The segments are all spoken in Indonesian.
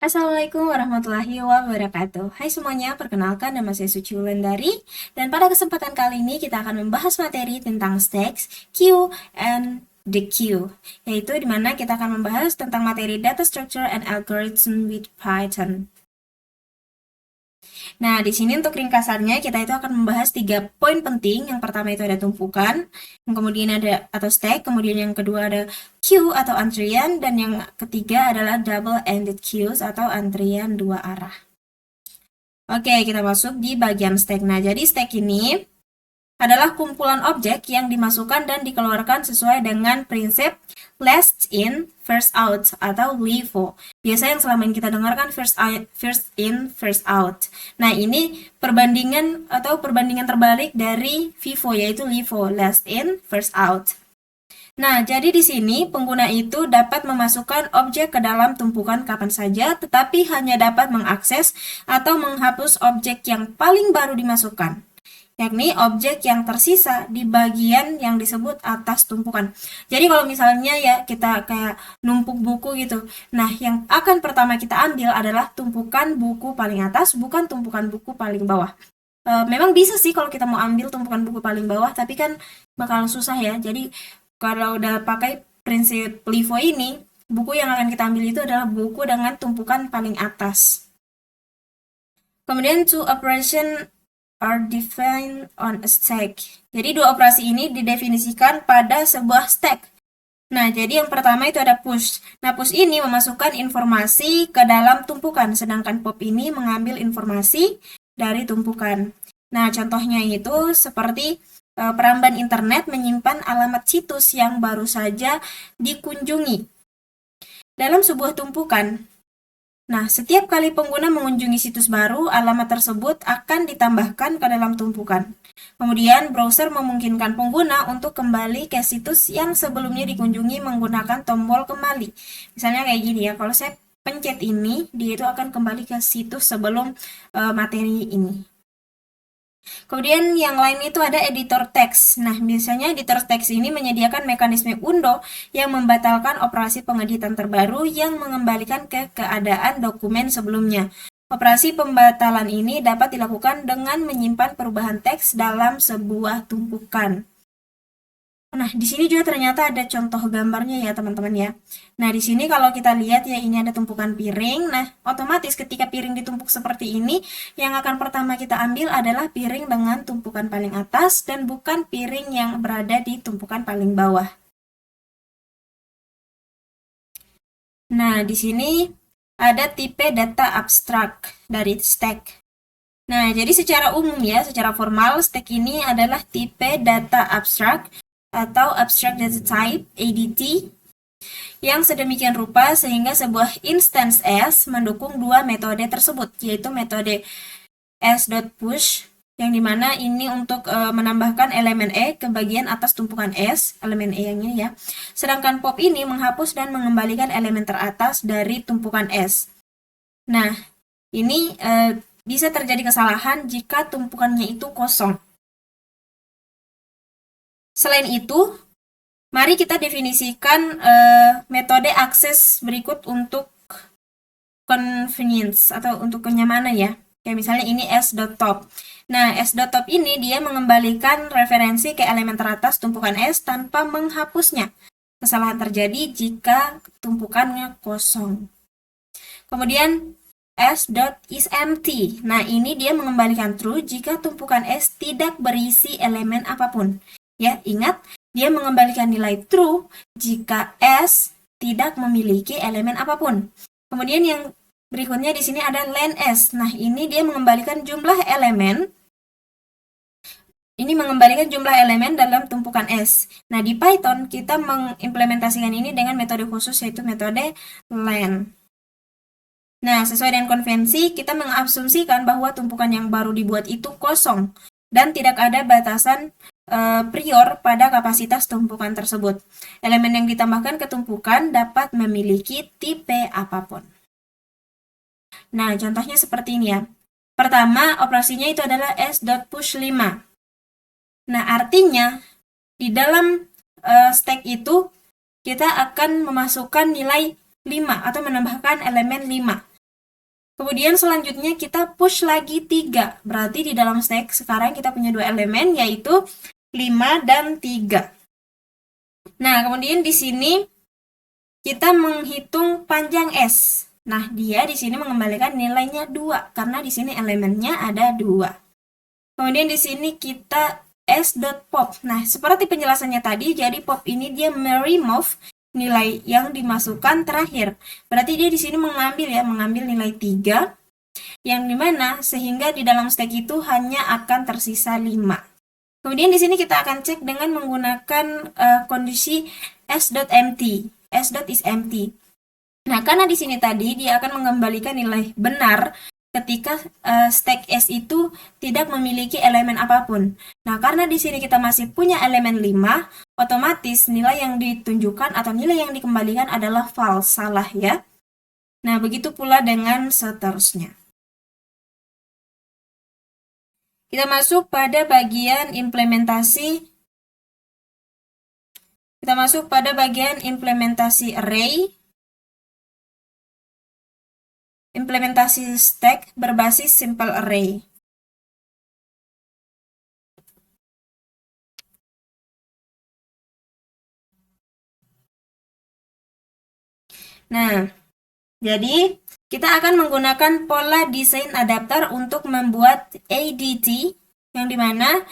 Assalamualaikum warahmatullahi wabarakatuh. Hai semuanya, perkenalkan nama saya Suci Wulandari dan pada kesempatan kali ini kita akan membahas materi tentang stacks, queue, and the queue, yaitu dimana kita akan membahas tentang materi data structure and algorithm with Python. Nah, di sini untuk ringkasannya kita itu akan membahas 3 poin penting. Yang pertama itu ada tumpukan, yang kemudian ada atau stack, kemudian yang kedua ada queue atau antrian, dan yang ketiga adalah double-ended queues atau antrian dua arah. Oke, kita masuk di bagian stack. Nah, jadi stack ini adalah kumpulan objek yang dimasukkan dan dikeluarkan sesuai dengan prinsip last in, first out atau LIFO. Biasa yang selama ini kita dengarkan first in, first out. Nah, ini perbandingan terbalik dari FIFO, yaitu LIFO, last in, first out. Nah, jadi di sini pengguna itu dapat memasukkan objek ke dalam tumpukan kapan saja, tetapi hanya dapat mengakses atau menghapus objek yang paling baru dimasukkan, yakni objek yang tersisa di bagian yang disebut atas tumpukan. Jadi kalau misalnya ya kita kayak numpuk buku gitu, nah yang akan pertama kita ambil adalah tumpukan buku paling atas, bukan tumpukan buku paling bawah. Memang bisa sih kalau kita mau ambil tumpukan buku paling bawah, tapi kan bakal susah ya. Jadi kalau udah pakai prinsip LIFO ini, buku yang akan kita ambil itu adalah buku dengan tumpukan paling atas. Kemudian two operation are defined on a stack. Jadi dua operasi ini didefinisikan pada sebuah stack. Nah, jadi yang pertama itu ada push. Nah, push ini memasukkan informasi ke dalam tumpukan, sedangkan pop ini mengambil informasi dari tumpukan. Nah, contohnya itu seperti peramban internet menyimpan alamat situs yang baru saja dikunjungi dalam sebuah tumpukan. Nah, setiap kali pengguna mengunjungi situs baru, alamat tersebut akan ditambahkan ke dalam tumpukan. Kemudian, browser memungkinkan pengguna untuk kembali ke situs yang sebelumnya dikunjungi menggunakan tombol kembali. Misalnya kayak gini ya, kalau saya pencet ini, dia itu akan kembali ke situs sebelum materi ini. Kemudian yang lain itu ada editor teks. Nah, biasanya editor teks ini menyediakan mekanisme undo yang membatalkan operasi pengeditan terbaru yang mengembalikan ke keadaan dokumen sebelumnya. Operasi pembatalan ini dapat dilakukan dengan menyimpan perubahan teks dalam sebuah tumpukan. Nah, di sini juga ternyata ada contoh gambarnya ya, teman-teman ya. Nah, di sini kalau kita lihat ya, ini ada tumpukan piring. Nah, otomatis ketika piring ditumpuk seperti ini, yang akan pertama kita ambil adalah piring dengan tumpukan paling atas dan bukan piring yang berada di tumpukan paling bawah. Nah, di sini ada tipe data abstrak dari stack. Nah, jadi secara umum ya, secara formal, stack ini adalah tipe data abstrak atau Abstract Data Type, ADT, yang sedemikian rupa sehingga sebuah instance S mendukung dua metode tersebut, yaitu metode s.push, yang dimana ini untuk menambahkan elemen E ke bagian atas tumpukan S, elemen E yang ini ya, sedangkan pop ini menghapus dan mengembalikan elemen teratas dari tumpukan S. Nah, ini bisa terjadi kesalahan jika tumpukannya itu kosong. Selain itu, mari kita definisikan metode akses berikut untuk convenience atau untuk kenyamanan ya. Kayak misalnya ini s.top. Nah, s.top ini dia mengembalikan referensi ke elemen teratas tumpukan S tanpa menghapusnya. Kesalahan terjadi jika tumpukannya kosong. Kemudian s.isEmpty. Nah, ini dia mengembalikan true jika tumpukan S tidak berisi elemen apapun. Ya, ingat, dia mengembalikan nilai true jika S tidak memiliki elemen apapun. Kemudian yang berikutnya di sini ada len S. Nah, ini dia mengembalikan jumlah elemen. Ini mengembalikan jumlah elemen dalam tumpukan S. Nah, di Python kita mengimplementasikan ini dengan metode khusus yaitu metode len. Nah, sesuai dengan konvensi, kita mengasumsikan bahwa tumpukan yang baru dibuat itu kosong dan tidak ada batasan prior pada kapasitas tumpukan tersebut. Elemen yang ditambahkan ke tumpukan dapat memiliki tipe apapun. Nah, contohnya seperti ini ya. Pertama, operasinya itu adalah s.push5. Nah, artinya di dalam stack itu kita akan memasukkan nilai 5 atau menambahkan elemen 5. Kemudian selanjutnya kita push lagi 3. Berarti di dalam stack sekarang kita punya 2 elemen yaitu 5 dan 3. Nah, kemudian di sini kita menghitung panjang S. Nah, dia di sini mengembalikan nilainya 2 karena di sini elemennya ada 2. Kemudian di sini kita s.pop. Nah, seperti penjelasannya tadi, jadi pop ini dia meremove nilai yang dimasukkan terakhir. Berarti dia di sini mengambil nilai 3 yang dimana sehingga di dalam stack itu hanya akan tersisa 5. Kemudian di sini kita akan cek dengan menggunakan kondisi s.empty. S.is empty. Nah, karena di sini tadi dia akan mengembalikan nilai benar ketika stack S itu tidak memiliki elemen apapun. Nah, karena di sini kita masih punya elemen 5, otomatis nilai yang ditunjukkan atau nilai yang dikembalikan adalah false, salah ya. Nah, begitu pula dengan seterusnya. Kita masuk pada bagian implementasi. Kita masuk pada bagian implementasi array. Implementasi stack berbasis simple array. Nah, jadi kita akan menggunakan pola desain adapter untuk membuat ADT yang dimana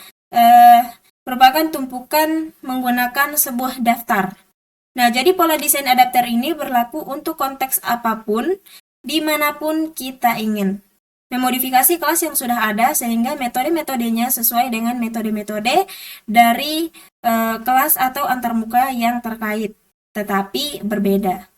merupakan tumpukan menggunakan sebuah daftar. Nah, jadi pola desain adapter ini berlaku untuk konteks apapun dimanapun kita ingin. Memodifikasi kelas yang sudah ada sehingga metode-metodenya sesuai dengan metode-metode dari kelas atau antarmuka yang terkait, tetapi berbeda.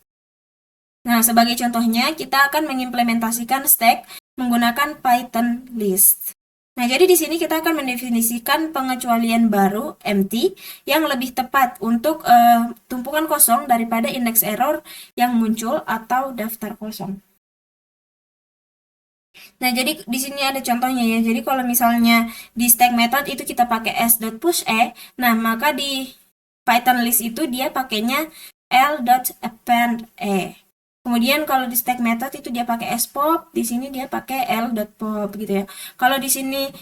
Nah, sebagai contohnya, kita akan mengimplementasikan stack menggunakan Python list. Nah, jadi di sini kita akan mendefinisikan pengecualian baru, empty, yang lebih tepat untuk tumpukan kosong daripada indeks error yang muncul atau daftar kosong. Nah, jadi di sini ada contohnya ya. Jadi kalau misalnya di stack method itu kita pakai s.push_e, nah maka di Python list itu dia pakainya l.append_e. Kemudian kalau di stack method itu dia pakai s_pop, di sini dia pakai l.pop gitu ya. Kalau di sini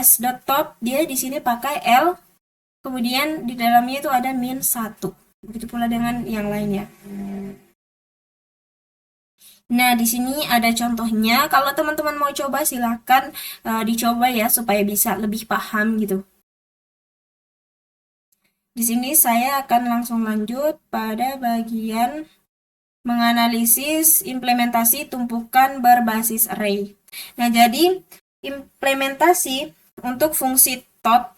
s.top, dia di sini pakai l, kemudian di dalamnya itu ada min 1. Begitu pula dengan yang lainnya. Nah, di sini ada contohnya. Kalau teman-teman mau coba, silahkan dicoba ya, supaya bisa lebih paham gitu. Di sini saya akan langsung lanjut pada bagian menganalisis implementasi tumpukan berbasis array. Nah, jadi implementasi untuk fungsi top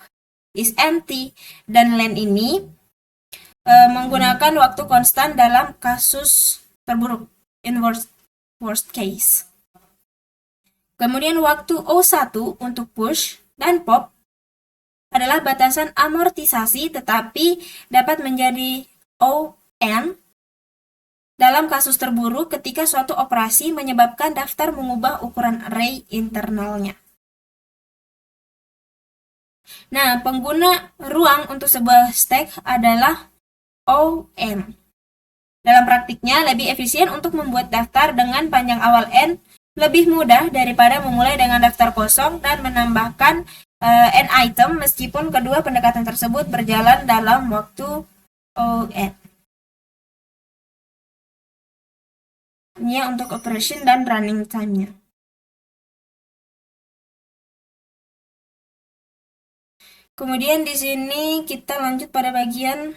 is empty dan len ini menggunakan waktu konstan dalam kasus terburuk, in worst case. Kemudian waktu O1 untuk push dan pop adalah batasan amortisasi tetapi dapat menjadi ON dalam kasus terburuk ketika suatu operasi menyebabkan daftar mengubah ukuran array internalnya. Nah, pengguna ruang untuk sebuah stack adalah ON. Dalam praktiknya, lebih efisien untuk membuat daftar dengan panjang awal n lebih mudah daripada memulai dengan daftar kosong dan menambahkan n item meskipun kedua pendekatan tersebut berjalan dalam waktu ON. Ini untuk operation dan running time-nya. Kemudian di sini kita lanjut pada bagian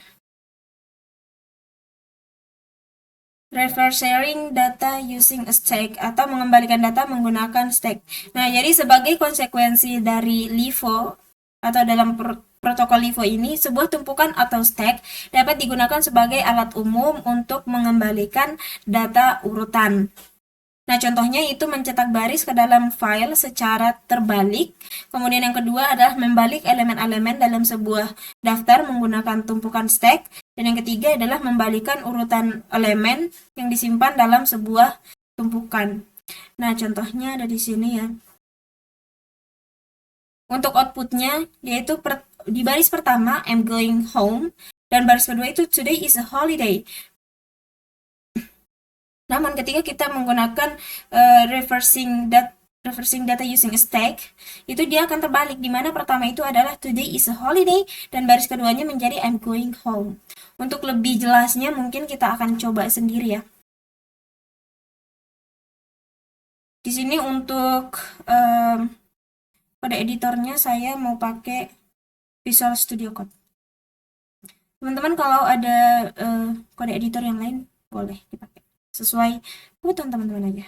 reverse sharing data using a stack atau mengembalikan data menggunakan stack. Nah, jadi sebagai konsekuensi dari LIFO atau dalam protokol LIFO ini, sebuah tumpukan atau stack dapat digunakan sebagai alat umum untuk mengembalikan data urutan. Nah, contohnya itu mencetak baris ke dalam file secara terbalik. Kemudian yang kedua adalah membalik elemen-elemen dalam sebuah daftar menggunakan tumpukan stack. Dan yang ketiga adalah membalikan urutan elemen yang disimpan dalam sebuah tumpukan. Nah, contohnya ada di sini ya. Untuk outputnya, yaitu di baris pertama, I'm going home. Dan baris kedua itu today is a holiday. Namun ketika kita menggunakan reversing data using a stack, itu dia akan terbalik, di mana pertama itu adalah today is a holiday dan baris keduanya menjadi I'm going home. Untuk lebih jelasnya mungkin kita akan coba sendiri ya. Di sini untuk kode editornya saya mau pakai Visual Studio Code. Teman-teman kalau ada kode editor yang lain boleh dipakai sesuai kebutuhan teman-teman aja.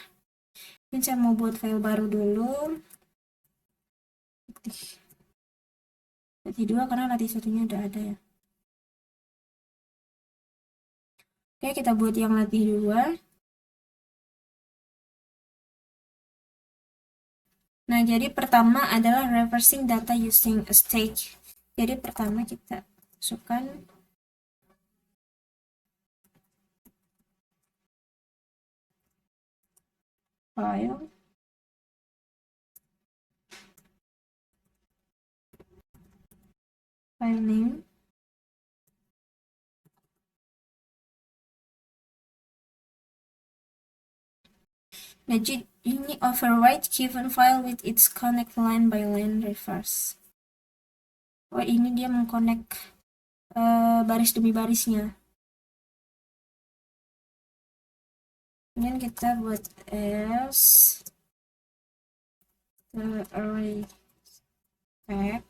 Ini saya mau buat file baru dulu. Latih 2 karena latih satunya udah ada ya. Oke, kita buat yang latih 2. Nah, jadi pertama adalah reversing data using a stage. Jadi pertama kita masukkan file name. Nah, ini overwrite given file with its connect line by line reverse. Oh, ini dia mengconnect baris demi barisnya. Kemudian kita buat else the array back.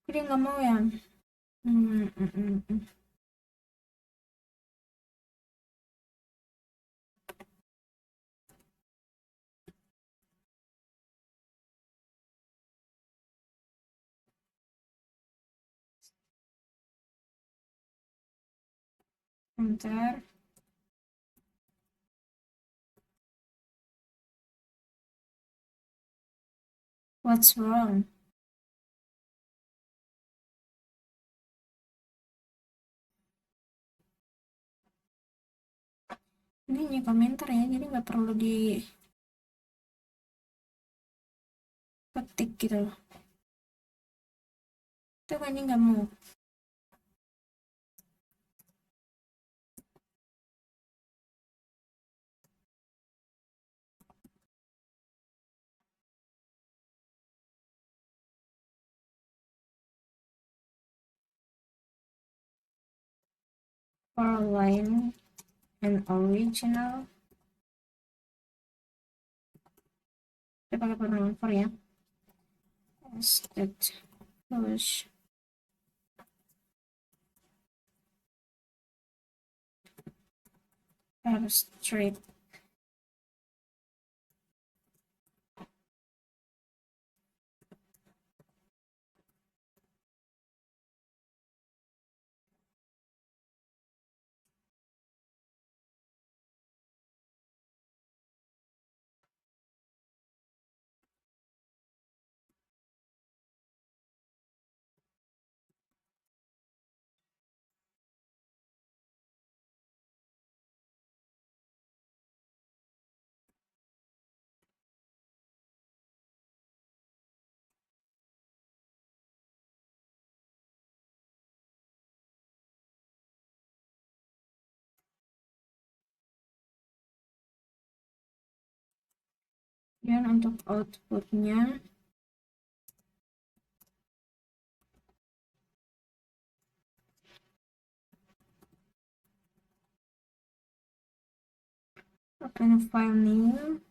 Dia nggak mau ya. Bentar. What's wrong? Ini hanya komentar ya, jadi nggak perlu diketik gitu loh. Itu kan ini nggak mau. For line and original. Kita pakai pronoun for ya. That push straight. Dan untuk outputnya open file new.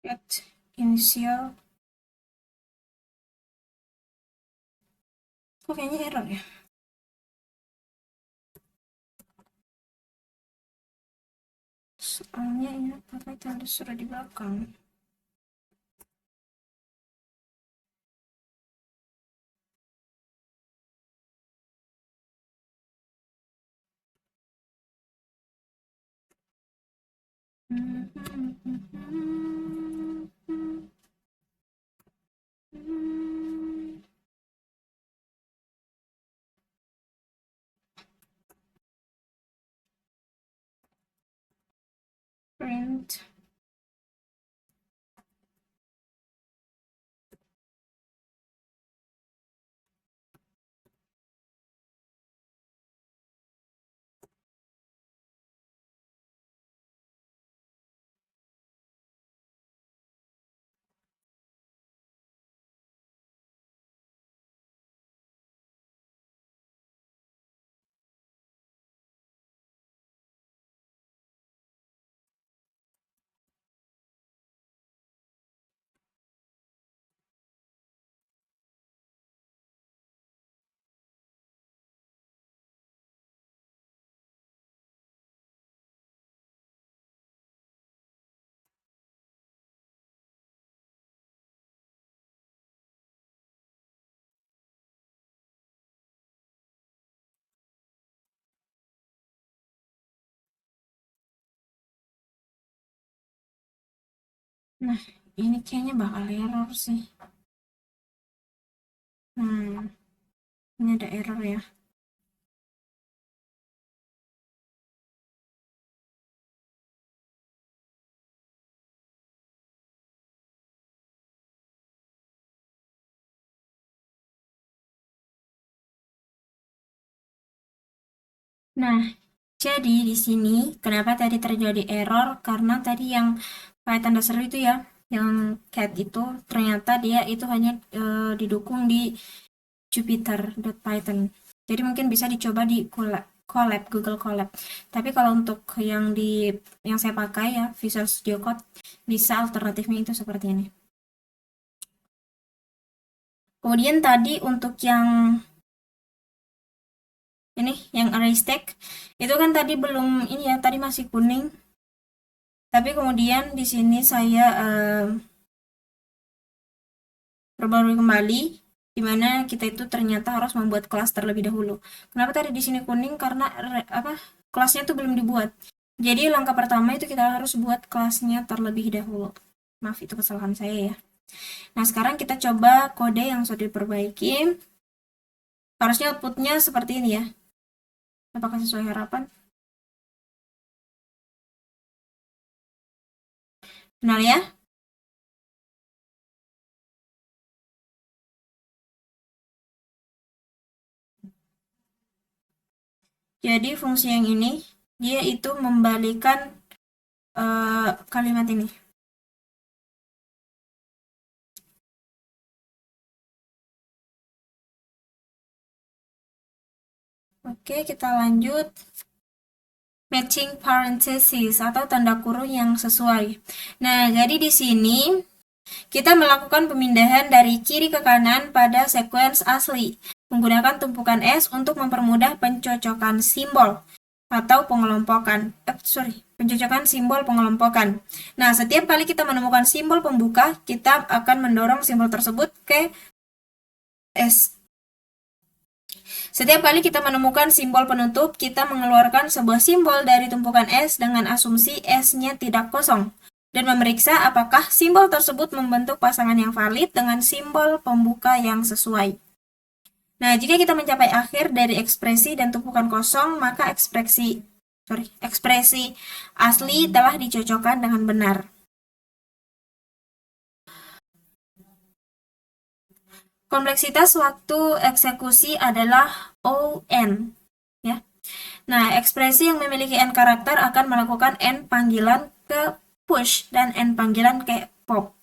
At initial. Kok kayaknya error ya? Soalnya ini apa tanda surat di belakang. Print. Nah, ini kayaknya bakal error sih. Ini ada error ya. Nah, jadi di sini kenapa tadi terjadi error? Karena tadi yang Python dasar itu ya, yang cat itu ternyata dia itu hanya didukung di Jupyter.python. Jadi mungkin bisa dicoba di Colab, Google Colab. Tapi kalau untuk yang saya pakai ya, Visual Studio Code, bisa alternatifnya itu seperti ini. Kemudian tadi untuk yang ini, yang array stack, itu kan tadi belum ini ya, tadi masih kuning. Tapi kemudian di sini saya perbarui kembali, di mana kita itu ternyata harus membuat kelas terlebih dahulu. Kenapa tadi di sini kuning? Karena kelasnya itu belum dibuat. Jadi langkah pertama itu kita harus buat kelasnya terlebih dahulu. Maaf, itu kesalahan saya ya. Nah, sekarang kita coba kode yang sudah diperbaiki. Harusnya outputnya seperti ini ya. Apakah sesuai harapan? Benar ya? Jadi fungsi yang ini, dia itu membalikan kalimat ini. Oke, kita lanjut. Matching parentheses atau tanda kurung yang sesuai. Nah, jadi di sini kita melakukan pemindahan dari kiri ke kanan pada sequence asli menggunakan tumpukan S untuk mempermudah pencocokan simbol atau pengelompokan. Pencocokan simbol pengelompokan. Nah, setiap kali kita menemukan simbol pembuka, kita akan mendorong simbol tersebut ke S. Setiap kali kita menemukan simbol penutup, kita mengeluarkan sebuah simbol dari tumpukan S dengan asumsi S-nya tidak kosong dan memeriksa apakah simbol tersebut membentuk pasangan yang valid dengan simbol pembuka yang sesuai. Nah, jika kita mencapai akhir dari ekspresi dan tumpukan kosong, maka ekspresi asli telah dicocokkan dengan benar. Kompleksitas waktu eksekusi adalah ON. Ya. Nah, ekspresi yang memiliki N karakter akan melakukan N panggilan ke push dan N panggilan ke pop.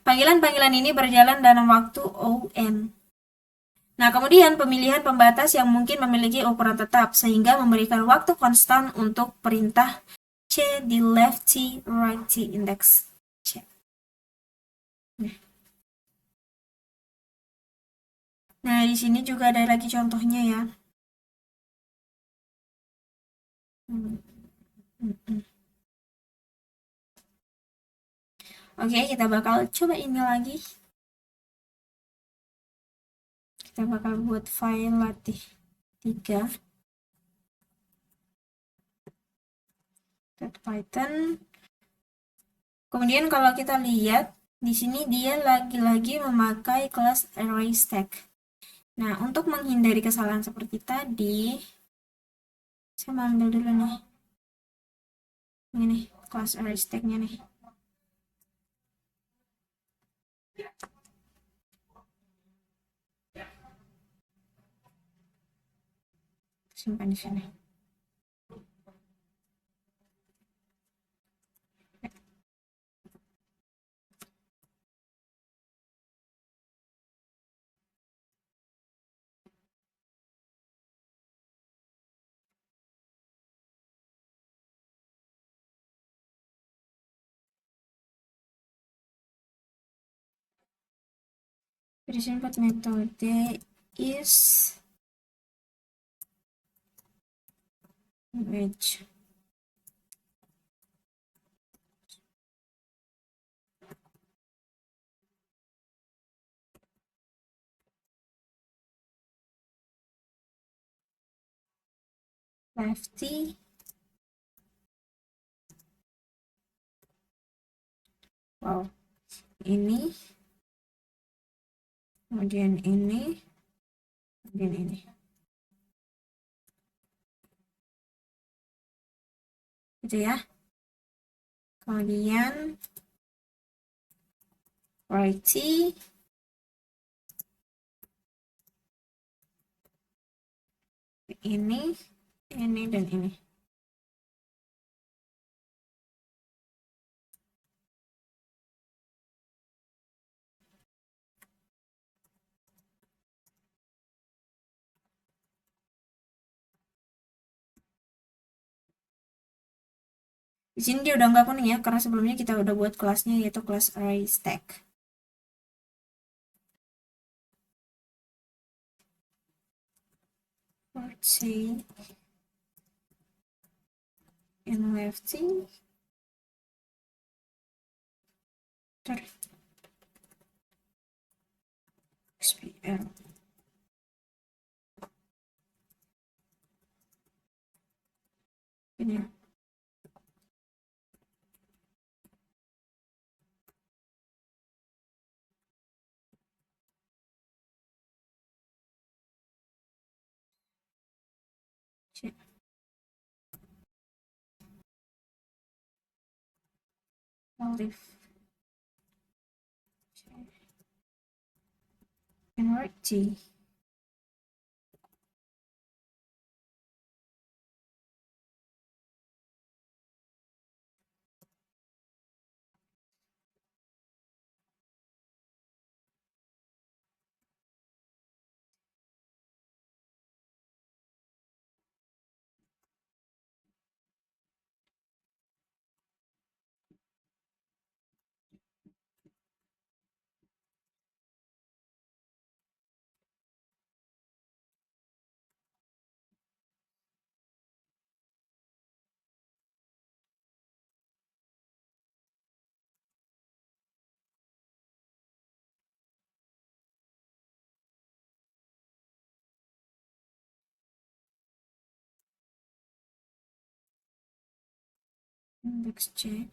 Panggilan-panggilan ini berjalan dalam waktu ON. Nah, kemudian pemilihan pembatas yang mungkin memiliki ukuran tetap, sehingga memberikan waktu konstan untuk perintah C di left T, right T index. Cek. Nah, di sini juga ada lagi contohnya ya. Hmm, hmm, hmm. Oke, kita bakal coba ini lagi. Kita bakal buat file latih 3. Python. Kemudian kalau kita lihat di sini dia lagi-lagi memakai kelas array stack. Nah, untuk menghindari kesalahan seperti tadi, saya mau ambil dulu nih. Ini kelas array stack-nya nih. Simpan di sini. Present metode is image. Lefty. Wow. Ini. Kemudian ini. Kemudian ini. Gitu ya. Kemudian righty. Ini, dan ini. Di sini dia udah nggak kuning ya, karena sebelumnya kita udah buat kelasnya yaitu kelas array stack. Let's see. In lefty. XPL. Ini. Cek. Olive. And righty. Index C.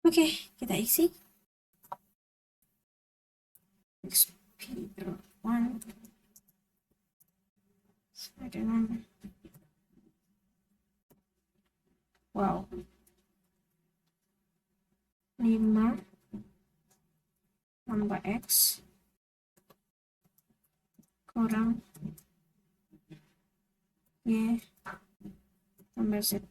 Oke, kita isi. XP1 sama dengan wow 5 tambah X kurang Y tambah Z.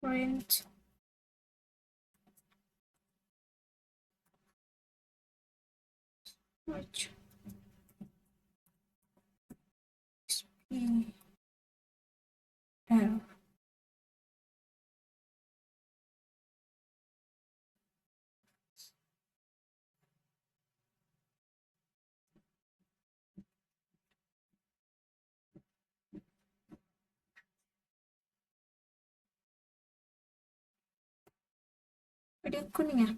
Print which XP L. Dia kuning ya?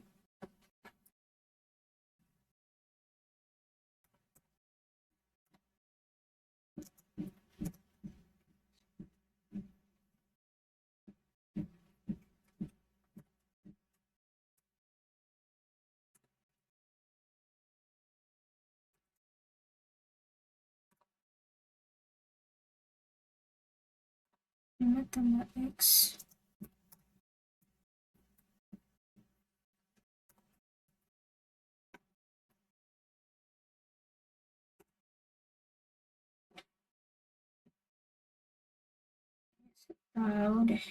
Lima tambah X tahu deh.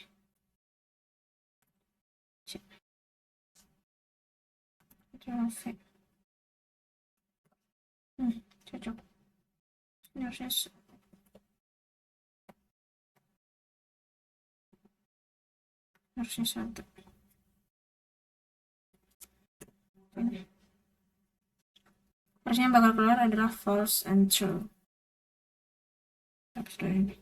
Traffic. Cocok. Ini harusnya satu. Ini. Harusnya yang bakal keluar adalah false and true. Ini.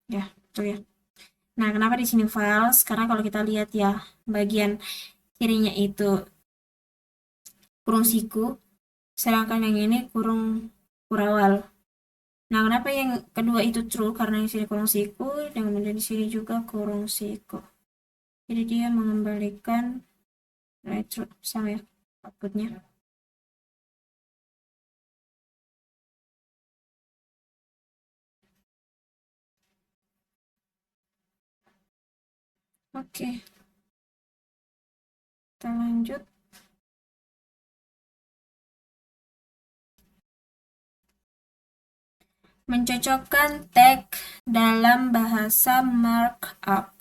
Ya, betul ya. Nah, kenapa di sini false? Karena kalau kita lihat ya, bagian kirinya itu kurung siku, sedangkan yang ini kurung kurawal. Nah, kenapa yang kedua itu true? Karena yang sini kurung siku, dan kemudian di sini juga kurung siku. Jadi dia mengembalikan true sama ya outputnya. Oke, kita lanjut. Mencocokkan tag dalam bahasa markup.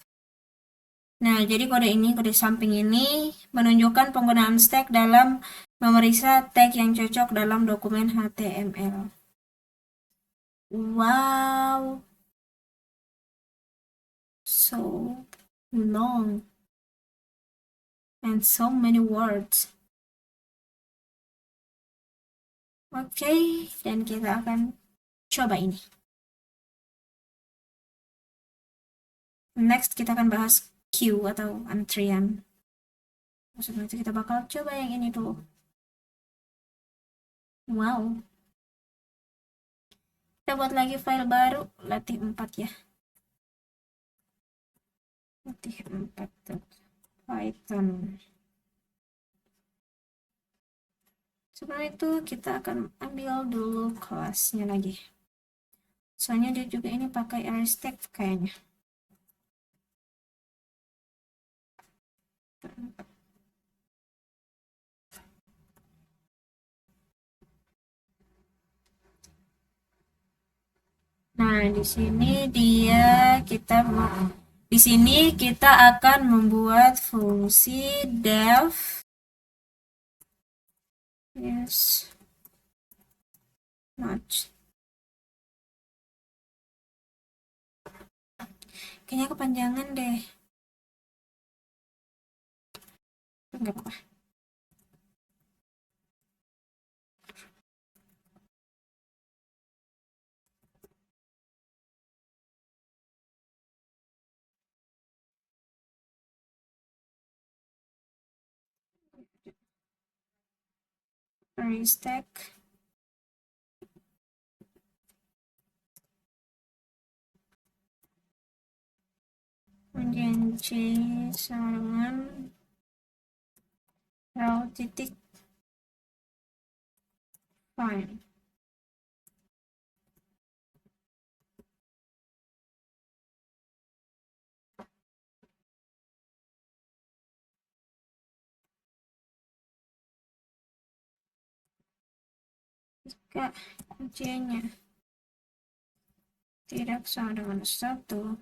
Nah, jadi kode samping ini menunjukkan penggunaan stack dalam memeriksa tag yang cocok dalam dokumen HTML. Wow, so long and so many words. Oke, dan kita akan coba ini. Next, kita akan bahas queue atau antrian. Sebelum itu kita bakal coba yang ini dulu. Wow. Kita buat lagi file baru, latih 4 ya. Latih 4 Python. Sebelum itu kita akan ambil dulu kelasnya lagi. Soalnya dia juga ini pakai array stack kayaknya. Nah, di sini kita akan membuat fungsi def match. Kayaknya kepanjangan deh. Enggak apa-apa. restack, kemudian C sama dengan row titik find. Jika C-nya tidak sama dengan 1,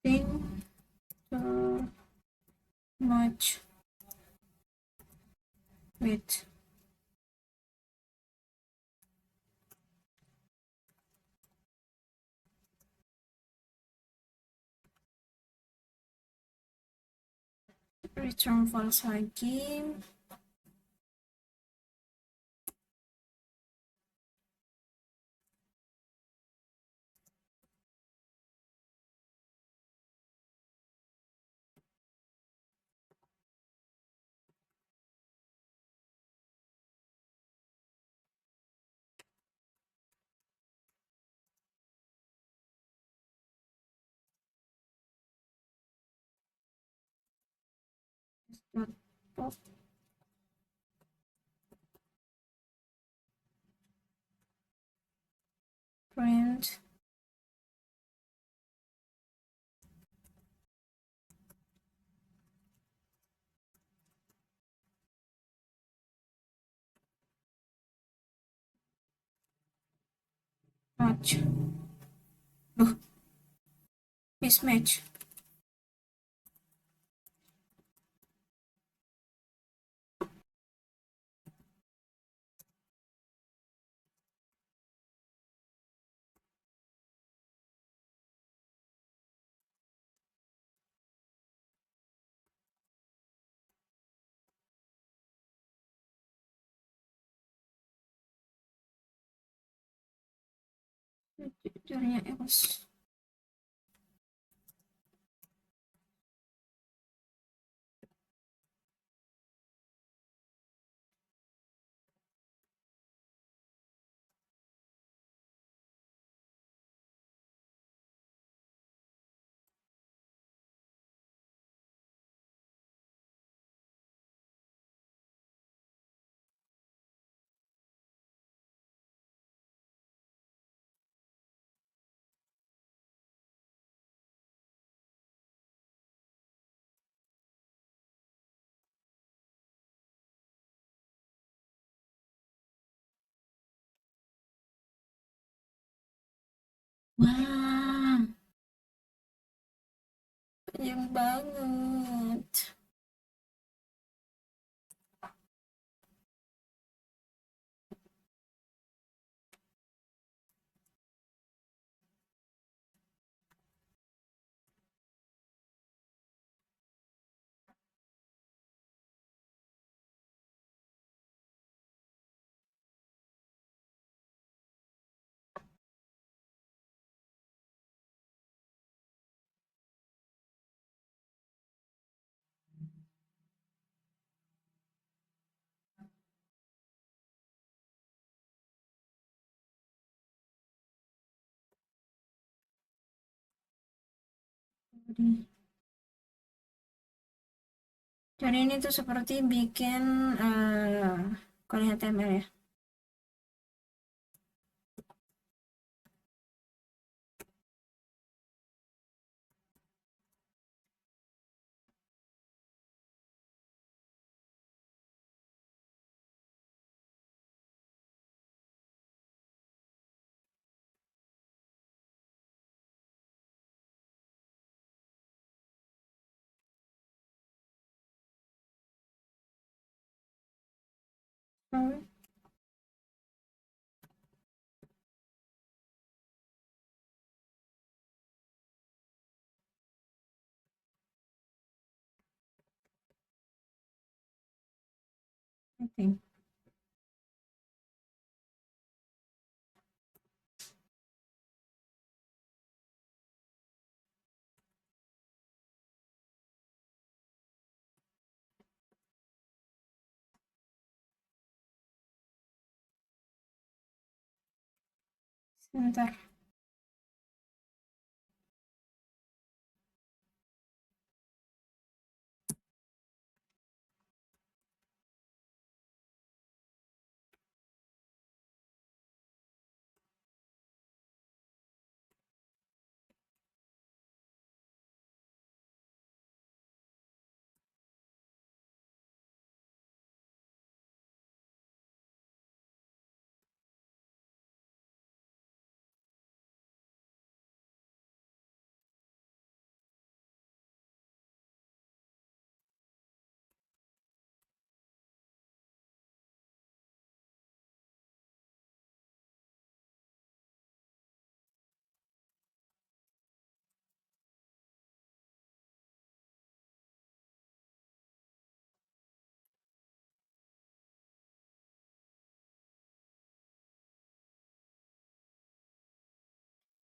thing to match with return false lagi. Pop print match. Duh, mismatch. Jarinya Eros. Wah, panjang banget. Jadi ini tuh seperti bikin kalau HTML ya. Hmm, oke. Sebentar.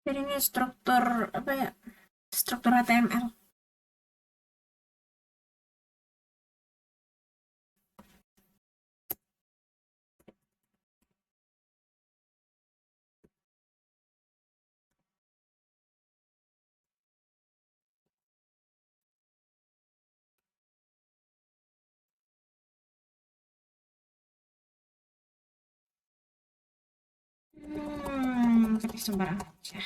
Jadi ini struktur apa ya? Struktur HTML. Ketik sembarang aja.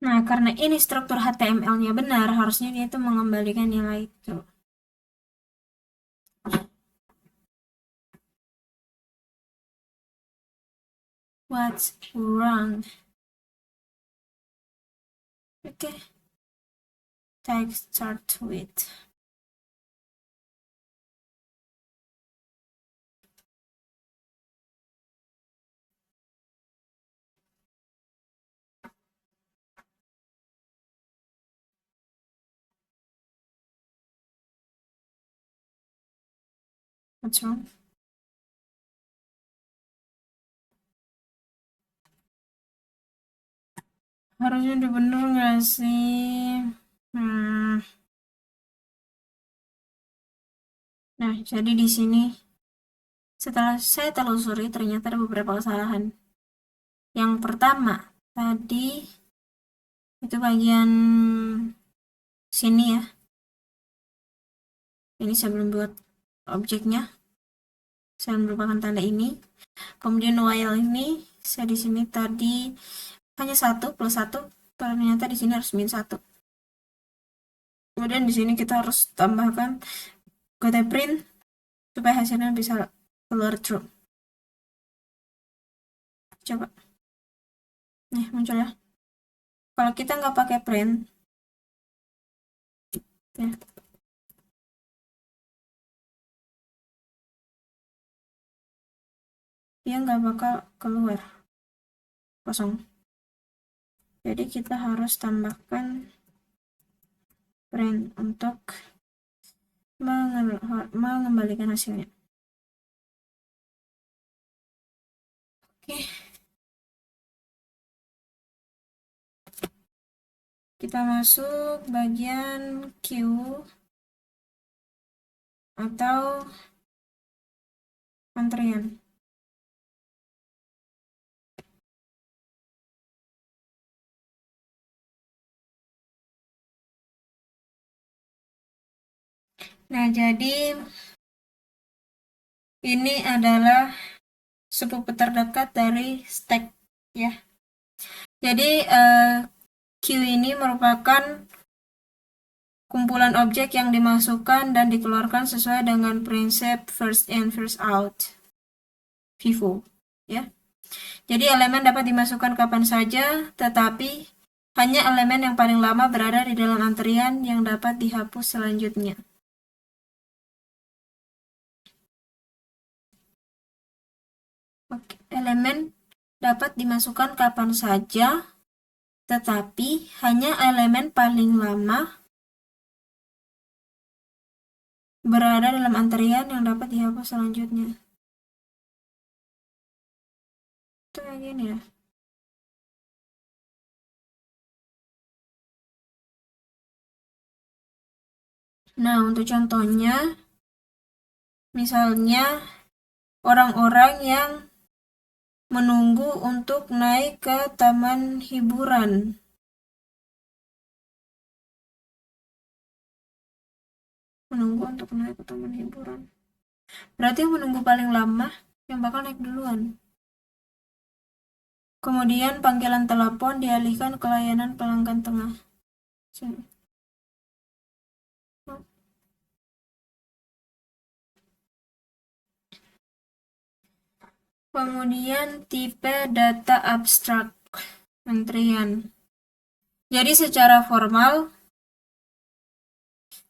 Nah, karena ini struktur HTML-nya benar, harusnya dia itu mengembalikan nilai itu. What's wrong? Oke. Text start with. What's wrong? Harusnya udah bener nggak sih? Nah, jadi di sini setelah saya telusuri ternyata ada beberapa kesalahan. Yang pertama, tadi itu bagian sini ya. Ini saya belum buat objeknya. Saya merupakan tanda ini. Kemudian while ini saya di sini tadi hanya 1 plus 1, ternyata di sini harus min 1. Kemudian di sini kita harus tambahkan kode print supaya hasilnya bisa keluar true. Coba. Nih, muncul ya. Kalau kita nggak pakai print, ya, dia nggak bakal keluar kosong. Jadi kita harus tambahkan print untuk mengembalikan hasilnya. Oke. Kita masuk bagian Q atau antrian. Nah, jadi ini adalah sepupu terdekat dari stack ya. Jadi Q ini merupakan kumpulan objek yang dimasukkan dan dikeluarkan sesuai dengan prinsip first in first out FIFO ya. Jadi elemen dapat dimasukkan kapan saja, tetapi hanya elemen yang paling lama berada di dalam antrian yang dapat dihapus selanjutnya. Oke, elemen dapat dimasukkan kapan saja, tetapi hanya elemen paling lama berada dalam antrian yang dapat dihapus selanjutnya. Itu kayak gini ya. Nah, untuk contohnya, misalnya orang-orang yang menunggu untuk naik ke taman hiburan. Menunggu untuk naik ke taman hiburan. Berarti yang menunggu paling lama yang bakal naik duluan. Kemudian panggilan telepon dialihkan ke layanan pelanggan tengah. Kemudian tipe data abstrak antrian. Jadi secara formal,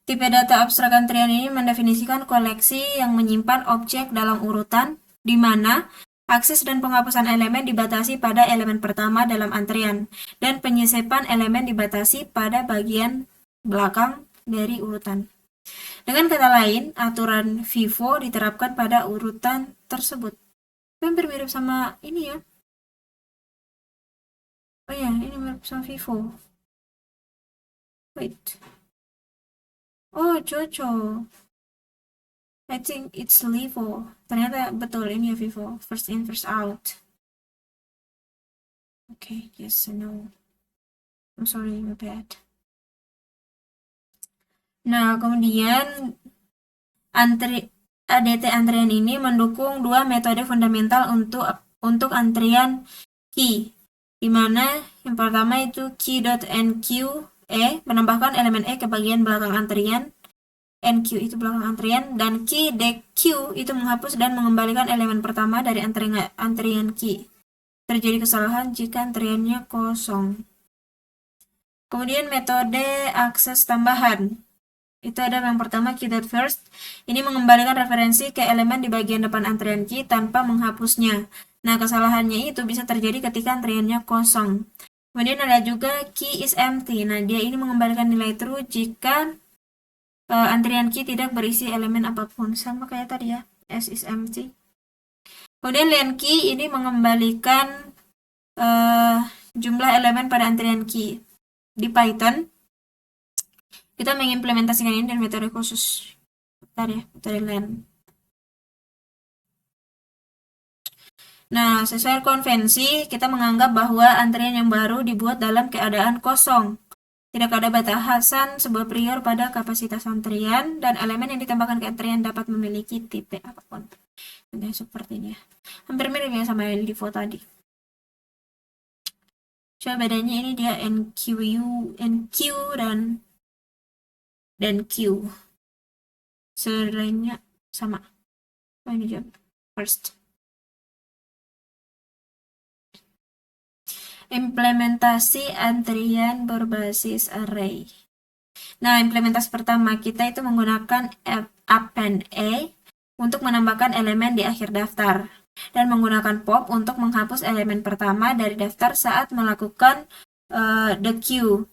tipe data abstrak antrian ini mendefinisikan koleksi yang menyimpan objek dalam urutan di mana akses dan penghapusan elemen dibatasi pada elemen pertama dalam antrian dan penyisipan elemen dibatasi pada bagian belakang dari urutan. Dengan kata lain, aturan FIFO diterapkan pada urutan tersebut. Hampir mirip sama ini ya. Oh ya, ini mirip sama FIFO. Wait. Oh, Jojo. I think it's LIFO. Ternyata betul ini ya FIFO. First in, first out. Okay, yes, I know. I'm sorry, my bad. Nah, kemudian ADT antrian ini mendukung dua metode fundamental untuk antrian key, di mana Yang pertama itu key.enq menambahkan elemen E ke bagian belakang antrian. NQ itu belakang antrian, dan key.deq itu menghapus dan mengembalikan elemen pertama dari antrian key. Terjadi kesalahan jika antriannya kosong. Kemudian metode akses tambahan. Itu ada yang pertama key.first. Ini mengembalikan referensi ke elemen di bagian depan antrian key tanpa menghapusnya. Nah, kesalahannya itu bisa terjadi ketika antriannya kosong. Kemudian ada juga key is empty. Nah, dia ini mengembalikan nilai true jika antrian key tidak berisi elemen apapun. Sama kayak tadi ya, S is empty. Kemudian len key ini mengembalikan jumlah elemen pada antrian key. Di Python, kita mengimplementasikan ini dengan metode khusus. Bentar ya, metode len. Nah, sesuai konvensi, kita menganggap bahwa antrian yang baru dibuat dalam keadaan kosong. Tidak ada batasan sebuah prior pada kapasitas antrian, dan elemen yang ditambahkan ke antrian dapat memiliki tipe apapun. Nah, seperti ini ya. Hampir mirip ya sama yang di foto tadi. Cuma bedanya ini dia NQ dan Q. Selainnya sama. Oh, ini jawab first. Implementasi antrian berbasis array. Nah, implementasi pertama kita itu menggunakan append A untuk menambahkan elemen di akhir daftar, dan menggunakan pop untuk menghapus elemen pertama dari daftar saat melakukan the queue.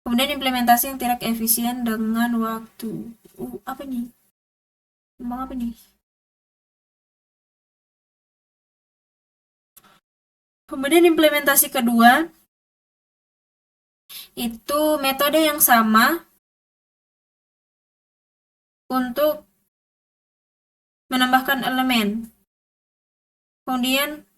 Kemudian implementasi yang tidak efisien dengan waktu. Apa nih? Ngomong apa nih? Kemudian implementasi kedua itu metode yang sama untuk menambahkan elemen. Kemudian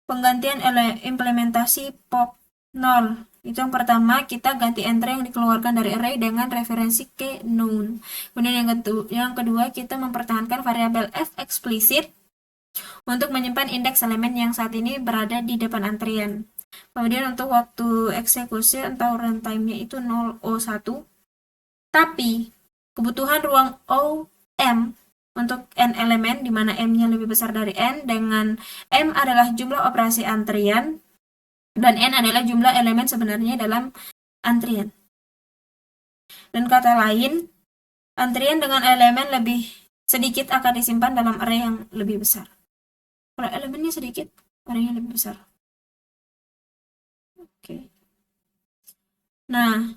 penggantian implementasi pop 0. Itu yang pertama, kita ganti entry yang dikeluarkan dari array dengan referensi ke known. Kemudian yang kedua, kita mempertahankan variabel f eksplisit untuk menyimpan indeks elemen yang saat ini berada di depan antrian. Kemudian untuk waktu eksekusi atau runtime-nya itu 0O1. Tapi kebutuhan ruang OM untuk n elemen, di mana m-nya lebih besar dari n, dengan m adalah jumlah operasi antrian dan n adalah jumlah elemen sebenarnya dalam antrian. Dan kata lain, antrian dengan elemen lebih sedikit akan disimpan dalam array yang lebih besar. Kalau elemennya sedikit, arraynya lebih besar. Oke. Nah,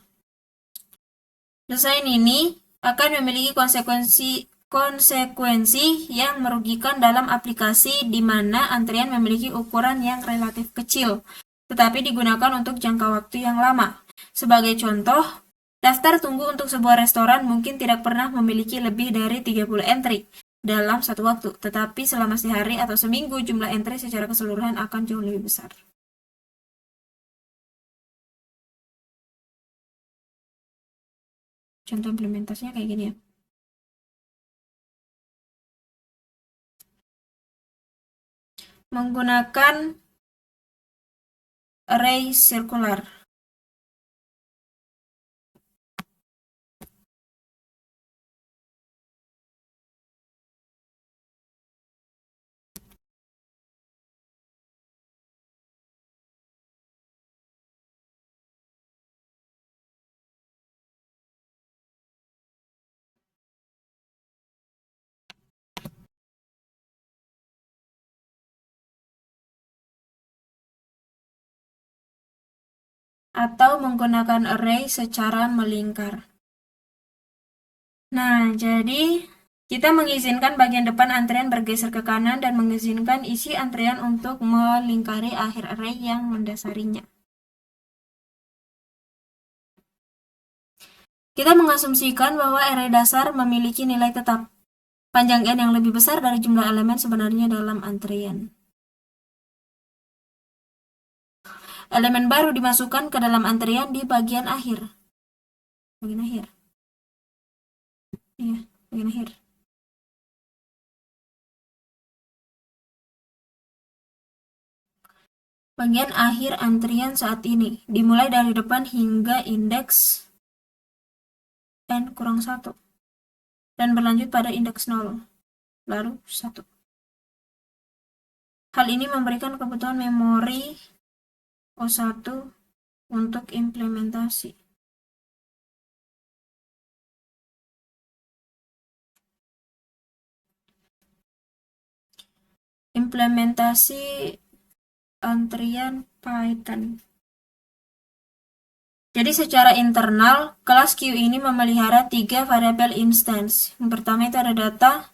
desain ini akan memiliki konsekuensi yang merugikan dalam aplikasi di mana antrian memiliki ukuran yang relatif kecil, tetapi digunakan untuk jangka waktu yang lama. Sebagai contoh, daftar tunggu untuk sebuah restoran mungkin tidak pernah memiliki lebih dari 30 entry dalam satu waktu, tetapi selama sehari atau seminggu jumlah entry secara keseluruhan akan jauh lebih besar. Contoh implementasinya kayak gini ya. Menggunakan array sirkular. Atau menggunakan array secara melingkar. Nah, jadi kita mengizinkan bagian depan antrian bergeser ke kanan dan mengizinkan isi antrian untuk melingkari akhir array yang mendasarinya. Kita mengasumsikan bahwa array dasar memiliki nilai tetap panjang n yang lebih besar dari jumlah elemen sebenarnya dalam antrian. Elemen baru dimasukkan ke dalam antrian di bagian akhir. Bagian akhir. Iya, bagian akhir. bagian akhir antrian saat ini, dimulai dari depan hingga indeks n-1 dan berlanjut pada indeks 0, lalu 1. Hal ini memberikan kebutuhan memori O1 untuk implementasi. Implementasi antrian Python. Jadi secara internal, kelas Q ini memelihara 3 variabel instance. Yang pertama itu ada data,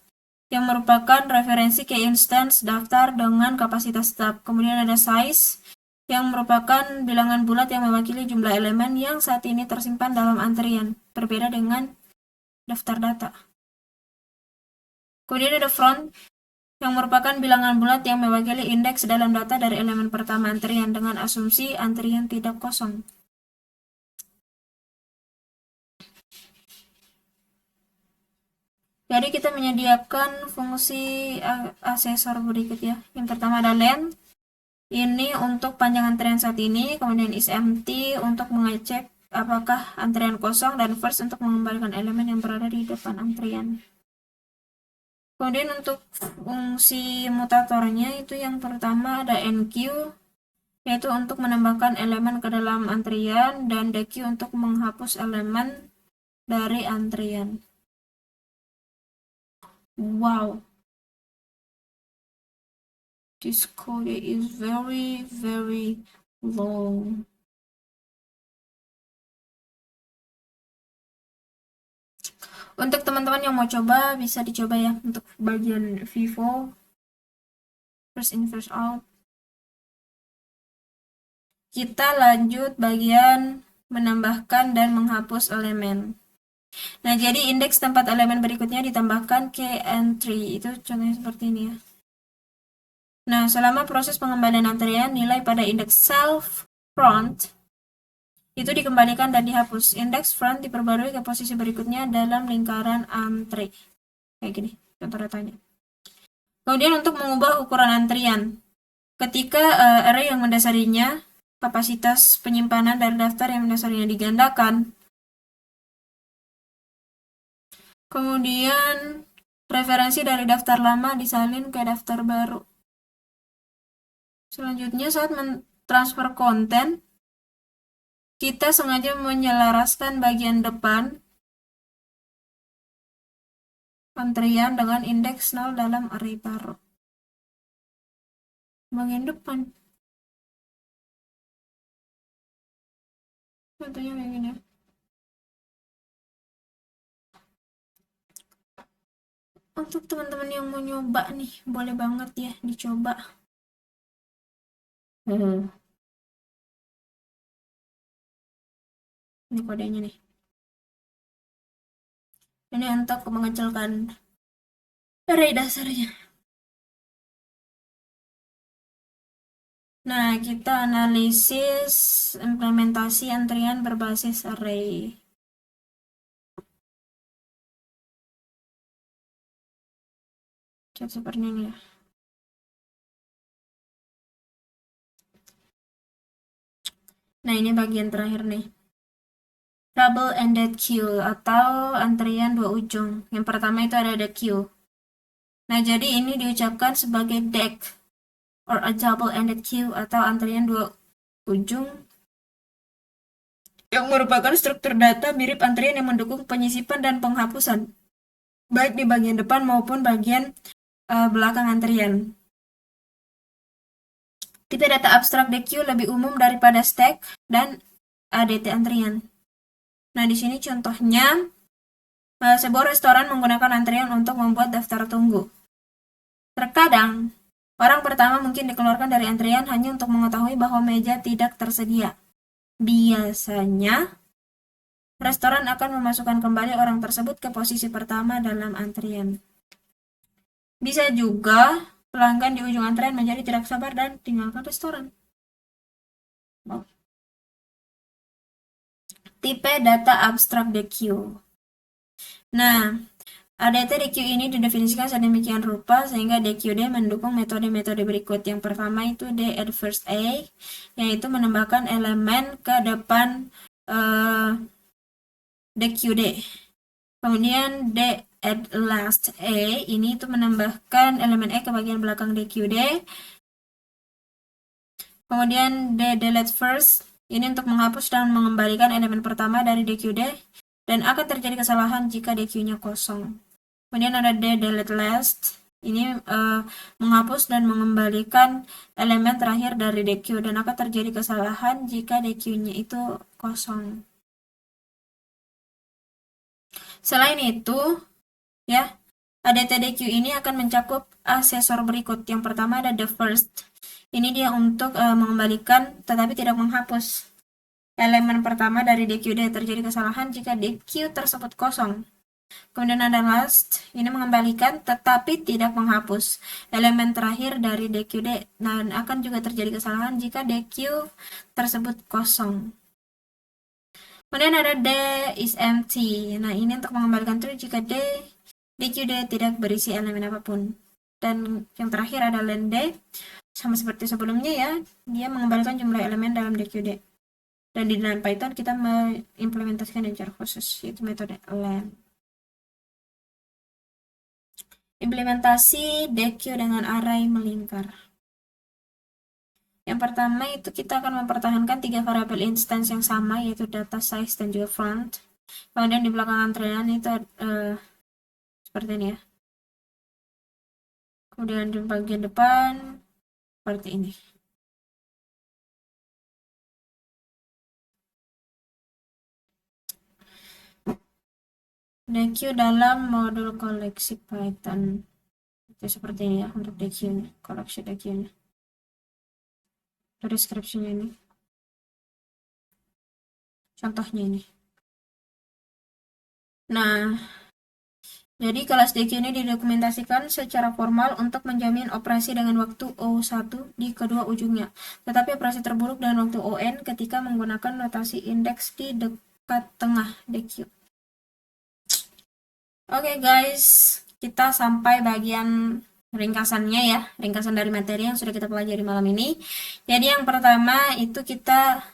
yang merupakan referensi ke instance daftar dengan kapasitas tetap. Kemudian ada size, yang merupakan bilangan bulat yang mewakili jumlah elemen yang saat ini tersimpan dalam antrian, berbeda dengan daftar data. Kemudian ada front, yang merupakan bilangan bulat yang mewakili indeks dalam data dari elemen pertama antrian dengan asumsi antrian tidak kosong. Jadi kita menyediakan fungsi asesor berikut ya. Yang pertama ada len, ini untuk panjang antrian saat ini, kemudian is empty untuk mengecek apakah antrian kosong, dan first untuk mengembalikan elemen yang berada di depan antrian. Kemudian untuk fungsi mutatornya itu yang pertama ada enq, yaitu untuk menambahkan elemen ke dalam antrian, dan deq untuk menghapus elemen dari antrian. Wow, this code is very long. Untuk teman-teman yang mau coba, bisa dicoba ya untuk bagian Vivo, first in first out. Kita lanjut bagian menambahkan dan menghapus elemen. Nah, jadi indeks tempat elemen berikutnya ditambahkan ke entry. Itu contohnya seperti ini ya. Nah, selama proses pengembalian antrian, nilai pada indeks self front itu dikembalikan dan dihapus. Indeks front diperbarui ke posisi berikutnya dalam lingkaran antri. Kayak gini, contoh datanya. Kemudian untuk mengubah ukuran antrian, ketika array yang mendasarinya, kapasitas penyimpanan dari daftar yang mendasarinya digandakan, kemudian referensi dari daftar lama disalin ke daftar baru. Selanjutnya saat mentransfer konten, kita sengaja menyelaraskan bagian depan antrian dengan indeks 0 dalam array baru. Bagian depan. Contohnya kayak gini. Untuk teman-teman yang mau nyoba nih, boleh banget ya dicoba. Ini kodenya nih. Ini untuk mengecilkan array dasarnya. Nah, kita analisis implementasi antrian berbasis array. Seperti ini ya. Nah, ini bagian terakhir nih. Double-ended queue atau antrian dua ujung. Yang pertama itu ada the queue. Nah, jadi ini diucapkan sebagai DEQ or a double-ended queue atau antrian dua ujung yang merupakan struktur data mirip antrian yang mendukung penyisipan dan penghapusan baik di bagian depan maupun bagian belakang antrian. Tipe data abstrak DQ lebih umum daripada stack dan ADT antrian. Nah, di sini contohnya sebuah restoran menggunakan antrian untuk membuat daftar tunggu. Terkadang, orang pertama mungkin dikeluarkan dari antrian hanya untuk mengetahui bahwa meja tidak tersedia. Biasanya, restoran akan memasukkan kembali orang tersebut ke posisi pertama dalam antrian. Bisa juga pelanggan di ujung antrian menjadi tidak sabar dan tinggalkan restoran. Tipe data abstrak DQ. Nah, ADT DQ ini didefinisikan sedemikian rupa sehingga DQD mendukung metode-metode berikut. Yang pertama itu D at first A, yaitu menambahkan elemen ke depan DQD. Kemudian D at last A, ini itu menambahkan elemen E ke bagian belakang DQD. Kemudian D delete first, ini untuk menghapus dan mengembalikan elemen pertama dari DQD, dan akan terjadi kesalahan jika DQ-nya kosong. Kemudian ada D delete last, ini menghapus dan mengembalikan elemen terakhir dari DQ, dan akan terjadi kesalahan jika DQ-nya itu kosong. Selain itu, ya, ADT-DQ ini akan mencakup asesor berikut. Yang pertama ada the first. Ini dia untuk mengembalikan tetapi tidak menghapus elemen pertama dari DQD. Terjadi kesalahan jika DQ tersebut kosong. Kemudian ada last, ini mengembalikan tetapi tidak menghapus elemen terakhir dari DQD, dan akan juga terjadi kesalahan jika DQ tersebut kosong. Kemudian ada D is empty. Nah, ini untuk mengembalikan true jika DQD tidak berisi elemen apapun. Dan yang terakhir ada len D, sama seperti sebelumnya ya, dia mengembalikan jumlah elemen dalam DQD. Dan di dalam Python kita mengimplementasikan dengan cara khusus, yaitu metode len. Implementasi DQ dengan array melingkar. Yang pertama itu kita akan mempertahankan 3 variabel instance yang sama, yaitu data, size, dan juga font. Kemudian di belakang antrean itu seperti ini ya. Kemudian di bagian depan seperti ini. DQ dalam modul koleksi Python itu seperti ini ya untuk DQ-nya, koleksi DQ-nya. Deskripsinya ini, contohnya ini. Nah, jadi kelas DQ ini didokumentasikan secara formal untuk menjamin operasi dengan waktu O1 di kedua ujungnya, tetapi operasi terburuk dengan waktu ON ketika menggunakan notasi indeks di dekat tengah DQ. Oke guys, kita sampai bagian ringkasannya ya, ringkasan dari materi yang sudah kita pelajari malam ini. Jadi yang pertama itu kita,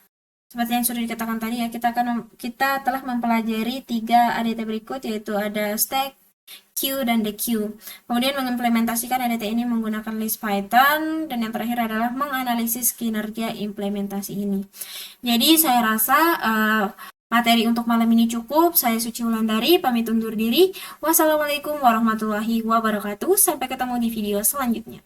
seperti yang sudah dikatakan tadi ya, kita telah mempelajari 3 ADT berikut, yaitu ada stack, queue, dan DQ. Kemudian mengimplementasikan ADT ini menggunakan list Python, dan yang terakhir adalah menganalisis kinerja implementasi ini. Jadi saya rasa materi untuk malam ini cukup. Saya Suci Wulandari, pamit undur diri. Wassalamualaikum warahmatullahi wabarakatuh. Sampai ketemu di video selanjutnya.